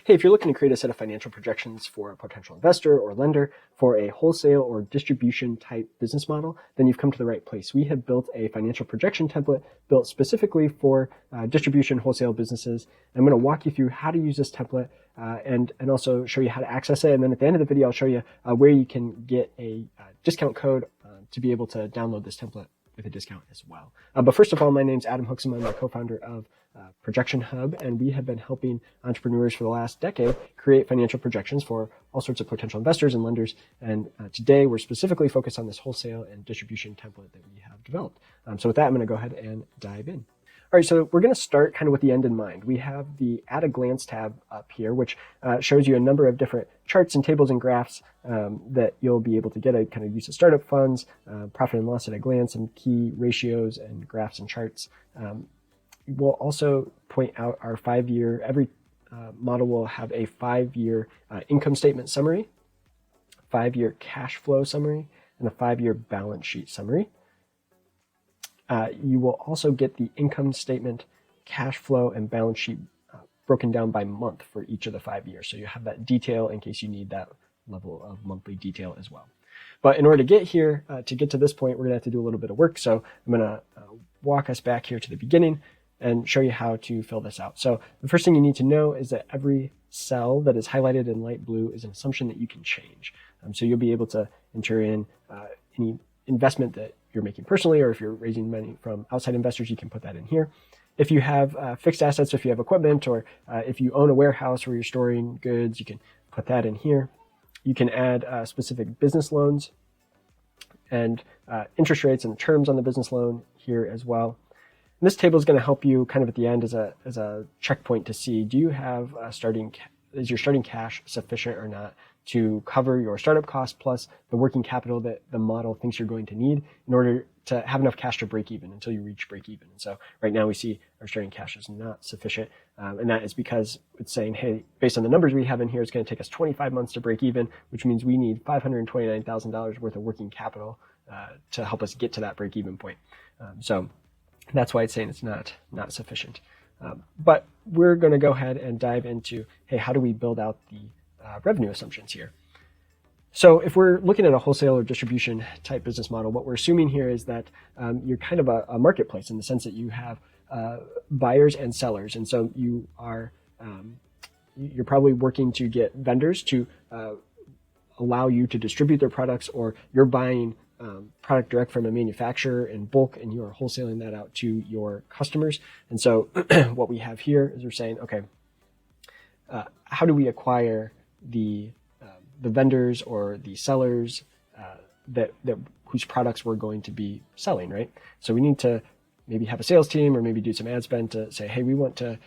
Hey, if you're looking to create a set of financial projections for a potential investor or lender for a wholesale or distribution type business model, then you've come to the right place. We have built a financial projection template built specifically for distribution wholesale businesses. I'm going to walk you through how to use this template and also show you how to access it. And then at the end of the video, I'll show you where you can get a discount code to be able to download this template with a discount as well. But first of all, my name's Adam Hooksum. I'm the co-founder of Projection Hub, and we have been helping entrepreneurs for the last decade create financial projections for all sorts of potential investors and lenders. And today we're specifically focused on this wholesale and distribution template that we have developed. So with that, I'm going to go ahead and dive in. All right, so we're going to start kind of with the end in mind. We have the At a Glance tab up here, which shows you a number of different charts and tables and graphs that you'll be able to get a kind of use of startup funds, profit and loss at a glance, some key ratios and graphs and charts. We'll also point out our 5-year, every model will have a 5-year income statement summary, 5-year cash flow summary, and a 5-year balance sheet summary. You will also get the income statement, cash flow, and balance sheet broken down by month for each of the 5 years. So you have that detail in case you need that level of monthly detail as well. But in order to get here, to get to this point, we're going to have to do a little bit of work. So I'm going to walk us back here to the beginning and show you how to fill this out. So the first thing you need to know is that every cell that is highlighted in light blue is an assumption that you can change. So you'll be able to enter in any investment that you're making personally, or if you're raising money from outside investors, you can put that in here. If you have fixed assets, if you have equipment, or if you own a warehouse where you're storing goods, you can put that in here. You can add specific business loans and interest rates and terms on the business loan here as well. And this table is going to help you kind of at the end as a checkpoint to see, do you have is your starting cash sufficient or not to cover your startup costs plus the working capital that the model thinks you're going to need in order to have enough cash to break even until you reach break even. And so right now we see our starting cash is not sufficient. And that is because it's saying, hey, based on the numbers we have in here, it's going to take us 25 months to break even, which means we need $529,000 worth of working capital to help us get to that break even point. So that's why it's saying it's not sufficient. But we're going to go ahead and dive into, hey, how do we build out the revenue assumptions here? So if we're looking at a wholesale or distribution type business model, what we're assuming here is that you're kind of a marketplace in the sense that you have buyers and sellers. And so you are, you're probably working to get vendors to allow you to distribute their products, or you're buying product direct from a manufacturer in bulk and you are wholesaling that out to your customers. And so what we have here is we're saying, okay, how do we acquire the vendors or the sellers that whose products we're going to be selling, right? So we need to maybe have a sales team or maybe do some ad spend to say, hey, we want to,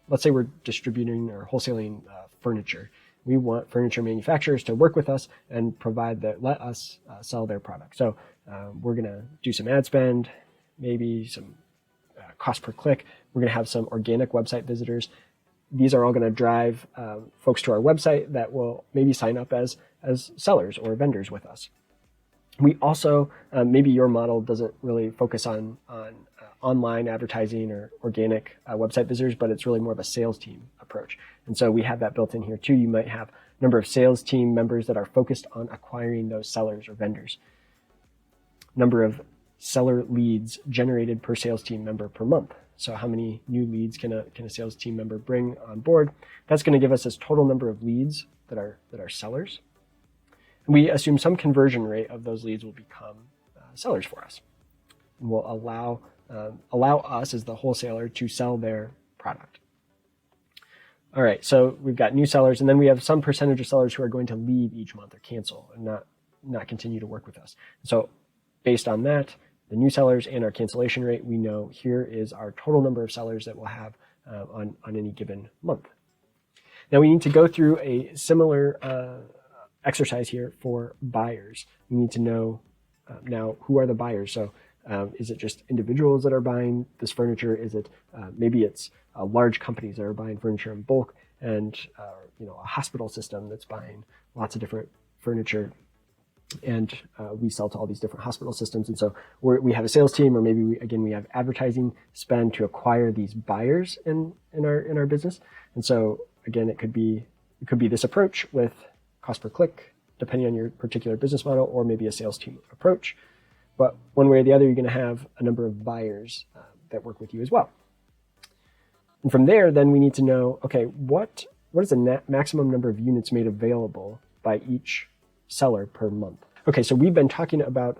let's say we're distributing or wholesaling furniture. We want furniture manufacturers to work with us and let us sell their product. So we're going to do some ad spend, maybe some cost per click. We're going to have some organic website visitors. These are all going to drive folks to our website that will maybe sign up as sellers or vendors with us. We also, maybe your model doesn't really focus on online advertising or organic website visitors, but it's really more of a sales team approach. And so we have that built in here too. You might have a number of sales team members that are focused on acquiring those sellers or vendors. Number of seller leads generated per sales team member per month. So how many new leads can a sales team member bring on board? That's going to give us this total number of leads that are sellers. And we assume some conversion rate of those leads will become sellers for us, and will allow us as the wholesaler to sell their product. All right, so we've got new sellers, and then we have some percentage of sellers who are going to leave each month or cancel and not continue to work with us. So based on that, the new sellers and our cancellation rate, we know here is our total number of sellers that we'll have on any given month. Now we need to go through a similar exercise here for buyers. We need to know now who are the buyers. So is it just individuals that are buying this furniture? Is it maybe it's large companies that are buying furniture in bulk, and a hospital system that's buying lots of different furniture, and we sell to all these different hospital systems. And so we have a sales team, or maybe we have advertising spend to acquire these buyers in our business. And so again, it could be this approach with cost per click, depending on your particular business model, or maybe a sales team approach. But one way or the other, you're going to have a number of buyers that work with you as well. And from there, then we need to know, okay, what is the maximum number of units made available by each seller per month? Okay, so we've been talking about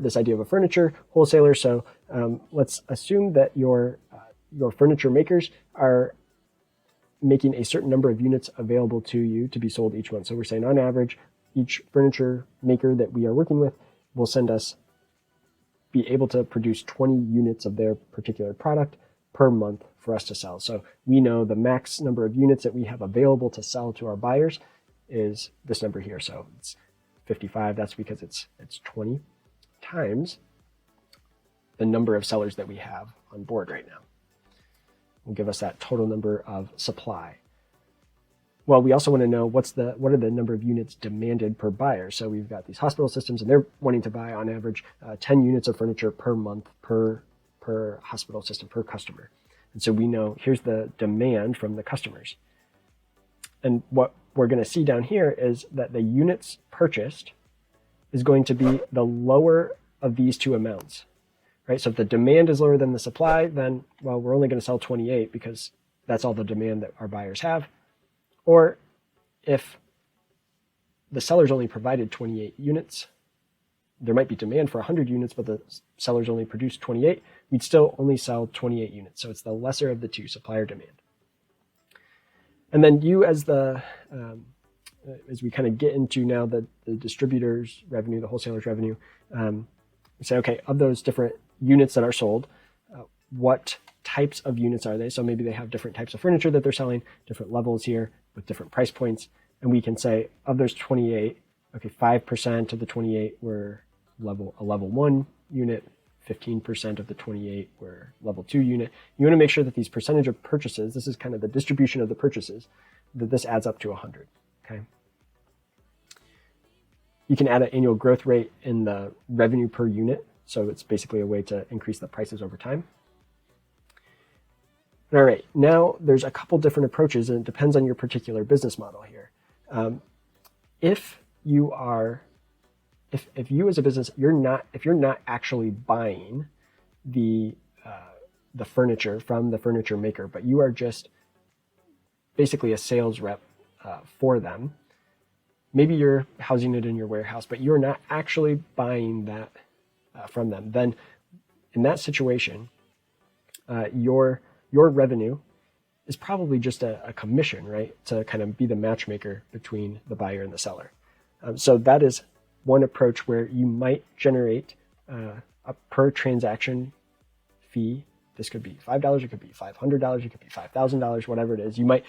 this idea of a furniture wholesaler. So let's assume that your furniture makers are making a certain number of units available to you to be sold each month. So we're saying on average, each furniture maker that we are working with will be able to produce 20 units of their particular product per month for us to sell. So we know the max number of units that we have available to sell to our buyers is this number here. So it's 55. That's because it's 20 times the number of sellers that we have on board right now. Will give us that total number of supply. Well, we also want to know what are the number of units demanded per buyer. So we've got these hospital systems, and they're wanting to buy on average 10 units of furniture per month per hospital system, per customer. And so we know here's the demand from the customers. And what we're going to see down here is that the units purchased is going to be the lower of these two amounts, right? So if the demand is lower than the supply, then, well, we're only going to sell 28 because that's all the demand that our buyers have. Or if the sellers only provided 28 units, there might be demand for 100 units, but the sellers only produced 28, we'd still only sell 28 units. So it's the lesser of the two, supply or demand. And then you as we kind of get into now the distributor's revenue, the wholesaler's revenue, say, okay, of those different units that are sold, what types of units are they? So maybe they have different types of furniture that they're selling, different levels here with different price points. And we can say of those 28, okay, 5% of the 28 were a level 1 unit, 15% of the 28 were level 2 unit. You want to make sure that these percentage of purchases, this is kind of the distribution of the purchases, that this adds up to 100, okay? You can add an annual growth rate in the revenue per unit. So it's basically a way to increase the prices over time. All right, now there's a couple different approaches, and it depends on your particular business model here. If you as a business, if you're not actually buying the furniture from the furniture maker, but you are just basically a sales rep for them, maybe you're housing it in your warehouse, but you're not actually buying that from them, then in that situation, your revenue is probably just a commission, right? To kind of be the matchmaker between the buyer and the seller. So that is one approach where you might generate a per transaction fee. This could be $5, it could be $500, it could be $5,000, whatever it is. You might,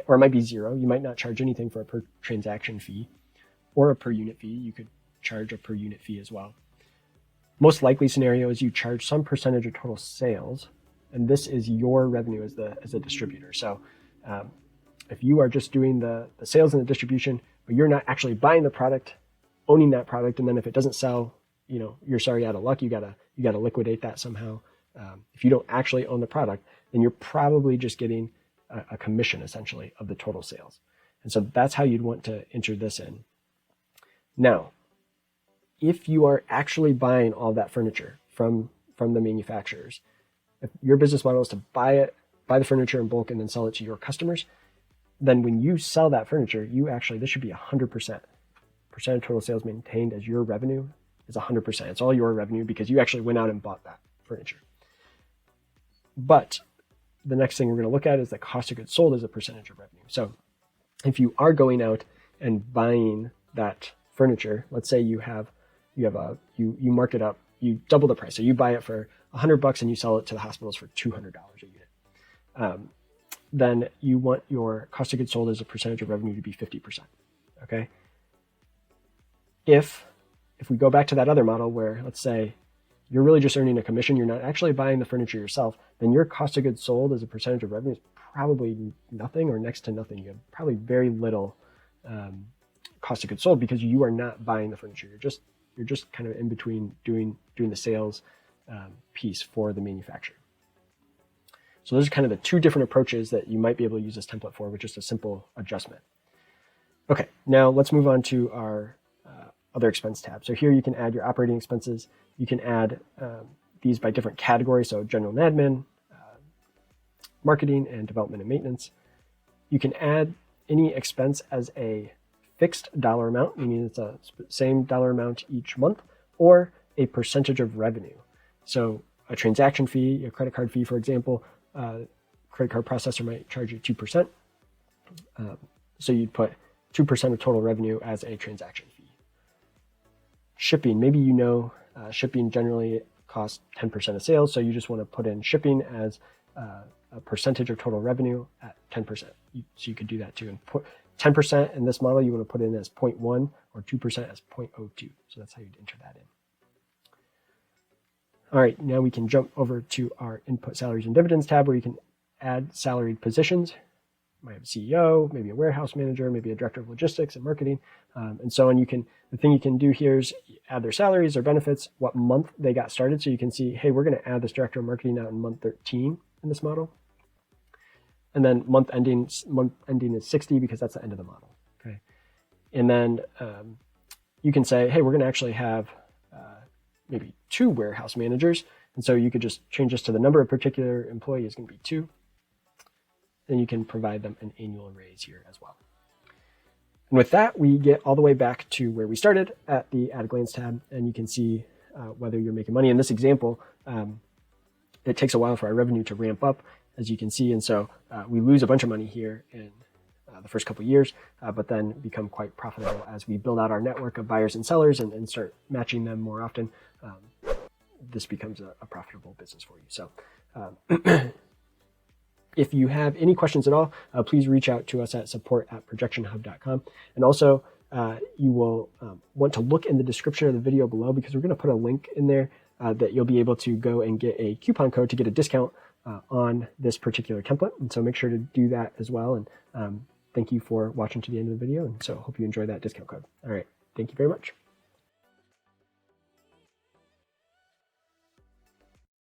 or it might be zero. You might not charge anything for a per transaction fee or a per unit fee. You could charge a per unit fee as well. Most likely scenario is you charge some percentage of total sales, and this is your revenue as a distributor. So if you are just doing the sales and the distribution, but you're not actually buying the product, owning that product, and then if it doesn't sell, you're sorry out of luck. You gotta liquidate that somehow. If you don't actually own the product, then you're probably just getting a commission essentially of the total sales. And so that's how you'd want to enter this in. Now, if you are actually buying all that furniture from the manufacturers, if your business model is to buy the furniture in bulk and then sell it to your customers, then when you sell that furniture, this should be 100%. Percent of total sales maintained as your revenue is 100%. It's all your revenue because you actually went out and bought that furniture. But the next thing we're going to look at is the cost of goods sold as a percentage of revenue. So if you are going out and buying that furniture, let's say you mark it up, you double the price. So you buy it for $100 and you sell it to the hospitals for $200 a unit. Then you want your cost of goods sold as a percentage of revenue to be 50%. Okay. If we go back to that other model where, let's say, you're really just earning a commission, you're not actually buying the furniture yourself, then your cost of goods sold as a percentage of revenue is probably nothing or next to nothing. You have probably very little cost of goods sold because you are not buying the furniture. You're just kind of in between doing the sales piece for the manufacturer. So those are kind of the two different approaches that you might be able to use this template for with just a simple adjustment. Okay, now let's move on to our other expense tab. So here you can add your operating expenses. You can add these by different categories, so general and admin, marketing, and development and maintenance. You can add any expense as a fixed dollar amount, meaning it's a same dollar amount each month, or a percentage of revenue. So a transaction fee, a credit card fee, for example, credit card processor might charge you 2%. So you'd put 2% of total revenue as a transaction fee. Shipping, maybe you know shipping generally costs 10% of sales, so you just want to put in shipping as a percentage of total revenue at 10%. So you could do that too. And put 10% in this model, you want to put in as 0.1 or 2% as 0.02. So that's how you'd enter that in. All right, now we can jump over to our input salaries and dividends tab where you can add salaried positions. You might have a CEO, maybe a warehouse manager, maybe a director of logistics and marketing, and so on. The thing you can do here is add their salaries or benefits, what month they got started. So you can see, hey, we're going to add this director of marketing out in month 13 in this model. And then month ending is 60 because that's the end of the model. Okay. And then you can say, hey, we're going to actually have maybe 2 warehouse managers. And so you could just change this to the number of particular employee is going to be 2. Then you can provide them an annual raise here as well. And with that, we get all the way back to where we started at the at a glance tab, and you can see whether you're making money. In this example, it takes a while for our revenue to ramp up, as you can see. And so we lose a bunch of money here in the first couple of years, but then become quite profitable as we build out our network of buyers and sellers and start matching them more often. This becomes a profitable business for you. So if you have any questions at all, please reach out to us at support@projectionhub.com. And also, you will want to look in the description of the video below because we're going to put a link in there that you'll be able to go and get a coupon code to get a discount on this particular template. And so make sure to do that as well. And thank you for watching to the end of the video. And so hope you enjoy that discount code. All right. Thank you very much.